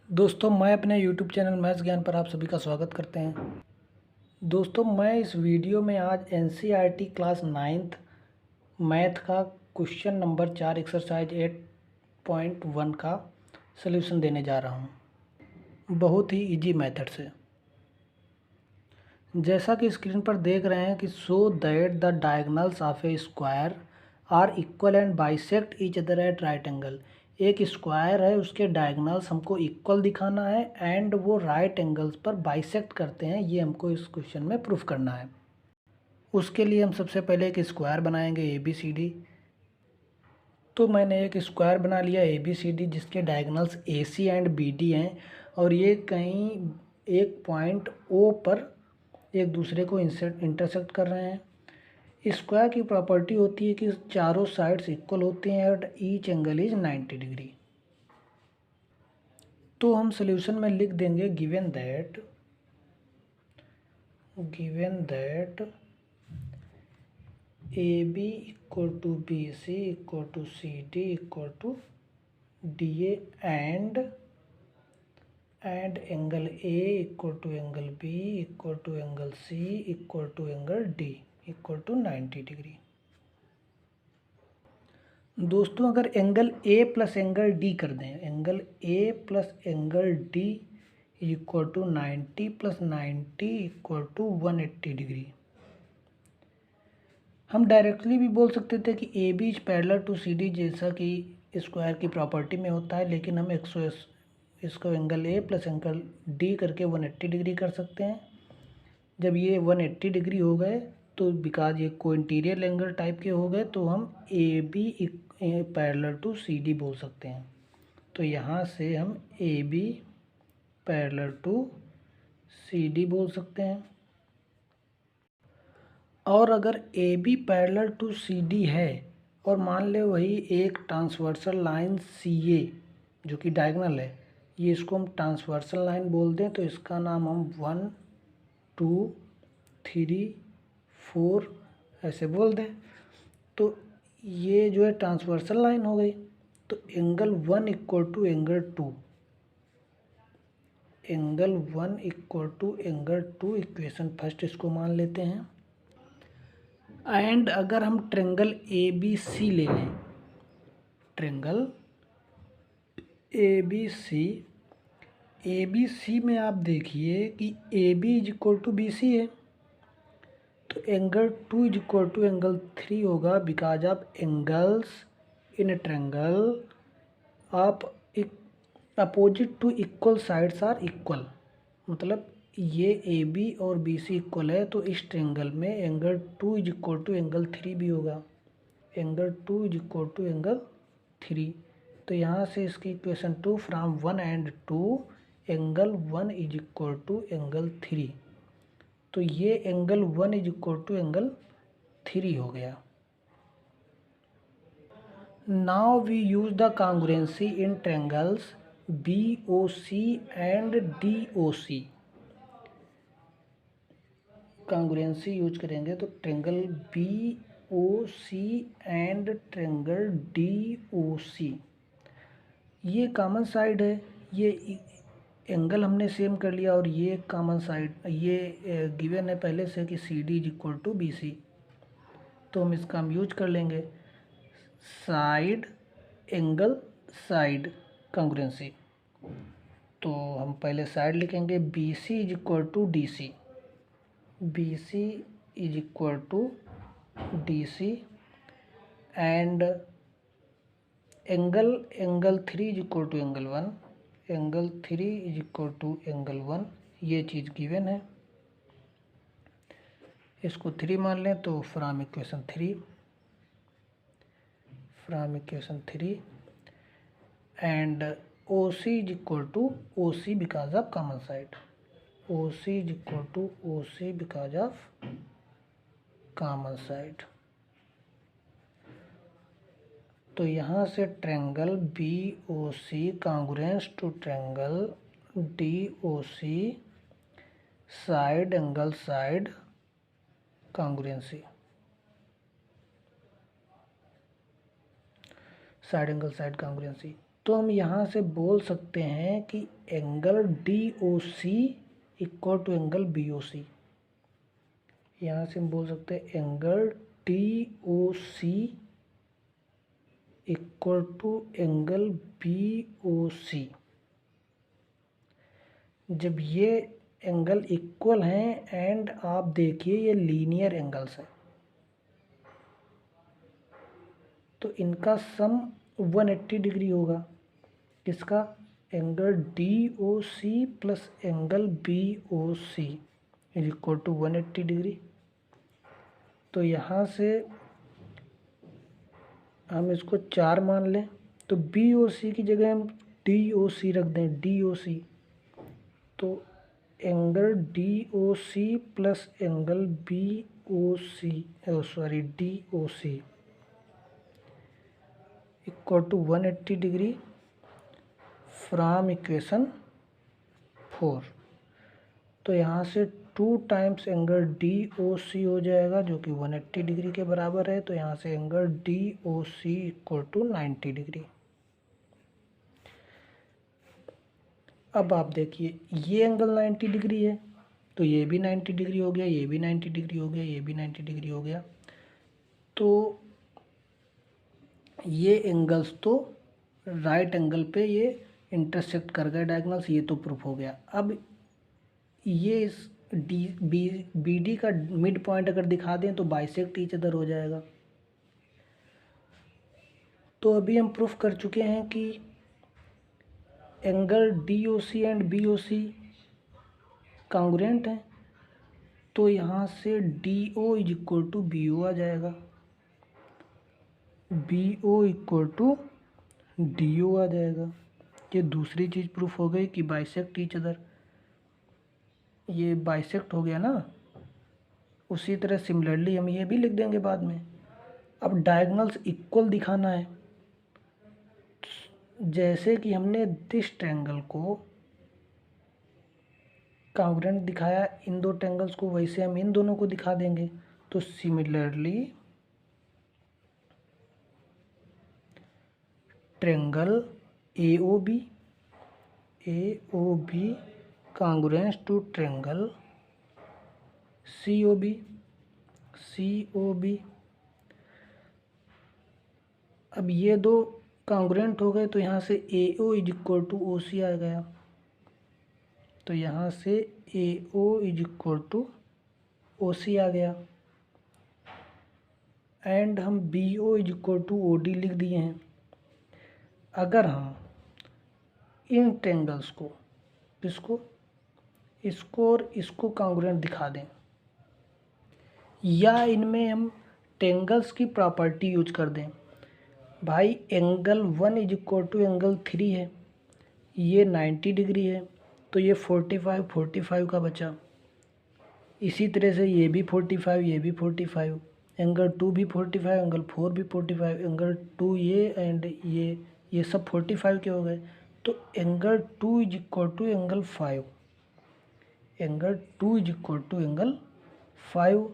दोस्तों मैं अपने YouTube चैनल मैथ्स ज्ञान पर आप सभी का स्वागत करते हैं। दोस्तों मैं इस वीडियो में आज NCERT क्लास 9th मैथ का क्वेश्चन नंबर 4 एक्सरसाइज 8.1 का सलूशन देने जा रहा हूं, बहुत ही इजी मेथड से। जैसा कि स्क्रीन पर देख रहे हैं कि show that the diagonals of a square are equal and bisect each other at right angle. एक स्क्वायर है, उसके डायगोनल्स हमको इक्वल दिखाना है एंड वो राइट एंगल्स पर बाइसेक्ट करते हैं, ये हमको इस क्वेश्चन में प्रूफ करना है। उसके लिए हम सबसे पहले एक स्क्वायर बनाएंगे ABCD। तो मैंने एक स्क्वायर बना लिया ABCD जिसके डायगोनल्स AC एंड BD हैं और ये कहीं एक पॉइंट O पर एक दूसरे को इंटरसेक्ट कर रहे हैं। स्क्वायर की प्रॉपर्टी होती है कि चारों साइड्स इक्वल होते हैं at each angle is 90 degree. तो हम सॉल्यूशन में लिख देंगे given that AB equal to BC equal to CD equal to DA and angle A equal to angle B equal to angle C equal to angle D equal to 90 degree. दोस्तों अगर angle A plus angle D कर दें, angle A plus angle D equal to 90 plus 90 equal to 180 degree. हम directly भी बोल सकते थे कि AB is parallel to CD जैसा कि स्क्वायर की प्रॉपर्टी में होता है, लेकिन हम इसको angle A plus angle D करके 180 डिग्री कर सकते हैं। जब ये 180 डिग्री हो गए तो बिकॉज ये को इंटीरियर एंगल टाइप के हो गए तो हम AB पैरेलल टू CD बोल सकते हैं। तो यहाँ से हम AB पैरेलल टू CD बोल सकते हैं। और अगर AB पैरेलल टू CD है और मान ले वही एक ट्रांसवर्सल लाइन CA जो कि डायगोनल है, ये इसको हम ट्रांसवर्सल लाइन बोल दें तो इसका नाम हम 1 2 3 4 ऐसे बोल दें। तो ये जो है ट्रांसवर्सल लाइन हो गई। तो angle 1 equal to angle 2, angle 1 equal to angle 2 equation first इसको मान लेते हैं। एंड अगर हम ट्रेंगल ABC ले लें, ट्रेंगल ABC में आप देखिए कि AB is equal to BC है, तो angle 2 is equal to angle 3 होगा because of angles in triangle of opposite to equal sides are equal. मतलब ये AB और BC इक्वल है तो इस ट्रेंगल में angle 2 is equal to angle 3 भी होगा, angle 2 is equal to angle 3। तो यहाँ से इसकी equation 2 from 1 and 2 angle 1 is equal to angle 3। तो ये angle 1 is equal to angle 3 हो गया। Now we use the congruency in triangles BOC and DOC। Congruency use करेंगे तो triangle BOC and triangle DOC, ये कॉमन साइड है, ये angle हमने सेम कर लिया और ये कॉमन साइड, ये गिवन है पहले से कि CD is equal to BC। तो हम इसका हम यूज कर लेंगे साइड एंगल साइड कॉन्ग्रुएंसी। तो हम पहले साइड लिखेंगे BC is equal to DC, BC is equal to DC and angle 3 is equal to angle 1, angle 3 is equal to angle 1, ये चीज़ गिवन है। इसको 3 मान लें तो from equation 3 and OC is equal to OC because of common side, OC is equal to OC because of common side. तो यहाँ से triangle BOC congruence to triangle DOC side angle side congruency, side angle side congruency. तो हम यहाँ से बोल सकते हैं कि angle D O C equal to angle B O C. यहाँ से हम बोल सकते हैं angle D O C equal to angle B O C. जब ये एंगल इक्वल हैं एंड आप देखिए ये लीनियर एंगल्स हैं, तो इनका सम 180 डिग्री होगा। किसका? Angle D O C plus angle B O C is equal to 180 degree. तो यहाँ से हम इसको 4 मान लें, तो बी ओ सी की जगह हम डी ओ सी रख दें, डी ओ सी। तो angle D O C plus angle B O C, sorry D O C equal to 180 degree from equation 4। तो यहाँ से 2 times angle D O C हो जाएगा जो कि 180 डिग्री के बराबर है। तो यहाँ से angle D O C equal to 90 degree. अब आप देखिए ये एंगल 90 डिग्री है, तो ये भी 90 डिग्री हो गया, ये भी 90 डिग्री हो गया, ये भी 90 डिग्री हो गया। तो ये एंगल्स तो राइट एंगल पे ये इंटरसेक्ट कर गए डायगोनल्स, ये तो प्रूफ हो गया। अब ये इस बी डी का मिड पॉइंट अगर दिखा दें तो बाइसेक्ट ईच अदर हो जाएगा। तो अभी हम प्रूफ कर चुके हैं कि angle D O C and B O C congruent हैं। तो यहाँ से D O is equal to B O आ जाएगा, B O equal to D O आ जाएगा। ये दूसरी चीज़ प्रूफ हो गई कि बाइसेक्ट ईच अदर, ये बाइसेक्ट हो गया ना। उसी तरह सिमिलरली हम ये भी लिख देंगे बाद में। अब डायगोनल्स इक्वल दिखाना है, जैसे कि हमने दिस ट्रायंगल को कॉन्ग्रुएंट दिखाया इन दो ट्रायंगल्स को, वैसे हम इन दोनों को दिखा देंगे। तो similarly triangle A O B congruence to triangle C O B. अब ये दो कॉन्ग्रुएंट हो गए, तो यहाँ से A O is equal to O C आ गया। तो यहाँ से A O is equal to O C आ गया, एंड हम B O is equal to O D लिख दिए हैं। अगर हम इन ट्रायंगल्स को, इसको और इसको कॉन्ग्रुएंट दिखा दें, या इनमें हम ट्रायंगल्स की प्रॉपर्टी यूज कर दें। भाई angle 1 is equal to angle 3 है, ये 90 डिग्री है, तो ये 45 का बचा। इसी तरह से ये भी 45, ये भी 45, एंगल 2 भी 45, एंगल 4 भी 45, एंगल 2 ये एंड ये सब 45 के हो गए। तो angle 2 is equal to angle 5, angle 2 is equal to angle 5।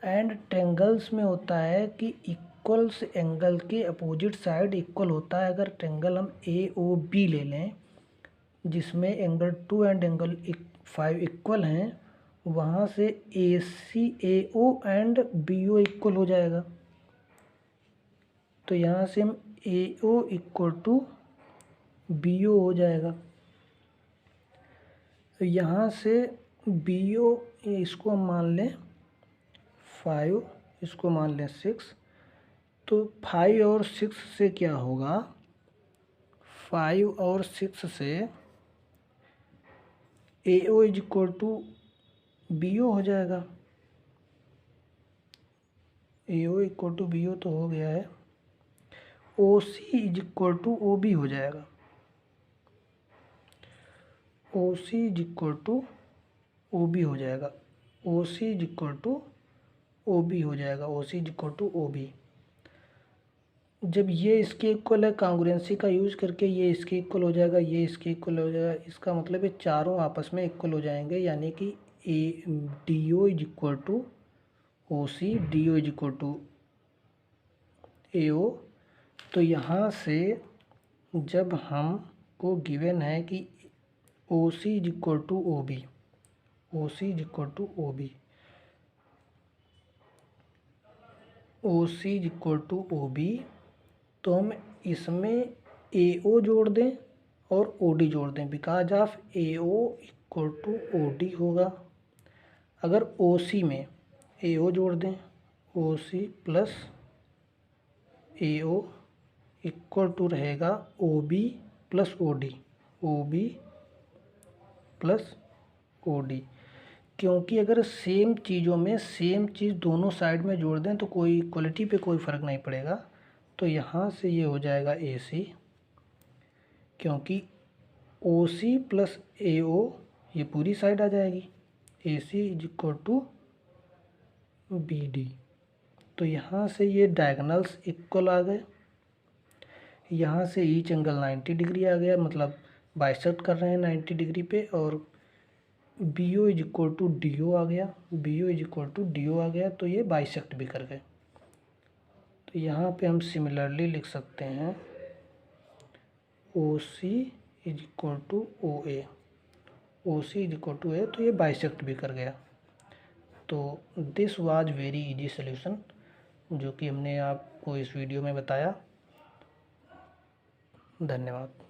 And triangles में होता है कि इक्वल्स एंगल के अपोजिट साइड इक्वल होता है। अगर ट्रायंगल हम ए ओ बी ले लें, जिसमें एंगल 2 एंड एंगल 5 इक्वल हैं, वहाँ से A C A O and B O equal हो जाएगा। तो यहाँ से हम A O equal to B O हो जाएगा। तो यहाँ से बी ओ, इसको हम मान लें 5, इसको मान लें 6। तो 5 और 6 से क्या होगा, 5 और 6 से A O is equal to B O हो जाएगा। A O equal to B O तो हो गया है, O C is equal to O B हो जाएगा, O C is equal to O B हो जाएगा, O C is equal to O B हो जाएगा, O C is equal to O B. जब ये इसके इक्वल है, कॉन्ग्रुएंसी का यूज करके ये इसके इक्वल हो जाएगा, ये इसके इक्वल हो जाएगा। इसका मतलब ये चारों आपस में इक्वल हो जाएंगे, यानी कि A D O is equal to O C, D O is equal to A O. तो यहाँ से जब हमको गिवन है कि O C is equal to O B, O C is equal to O B, O C is equal to O B, तो हम इसमें ए ओ जोड़ दें और ओ डी जोड़ दें, because of A O equal to O D होगा। अगर ओ सी में ए ओ जोड़ दें, O C plus A O equal to रहेगा O B plus O D, O B plus O D. क्योंकि अगर सेम चीज़ों में सेम चीज़ दोनों साइड में जोड़ दें तो कोई क्वालिटी पे कोई फ़र्क नहीं पड़ेगा। तो यहाँ से ये हो जाएगा ए सी, क्योंकि ओ सी प्लस ए ओ ये पूरी साइड आ जाएगी, A C is equal to B D. तो यहाँ से ये डायगनल्स इक्वल आ गए, यहाँ से ईच एंगल 90 डिग्री आ गया, मतलब बाइसेक्ट कर रहे हैं 90 डिग्री पे, और B O is equal to D O आ गया, B O is equal to D O आ गया, तो ये बाइसेक्ट भी कर गए। तो यहाँ पे हम सिमिलरली लिख सकते हैं O C is equal to O A, O C is equal to A, तो ये बाइसेक्ट भी कर गया। तो this was very easy solution जो कि हमने आपको इस वीडियो में बताया। धन्यवाद।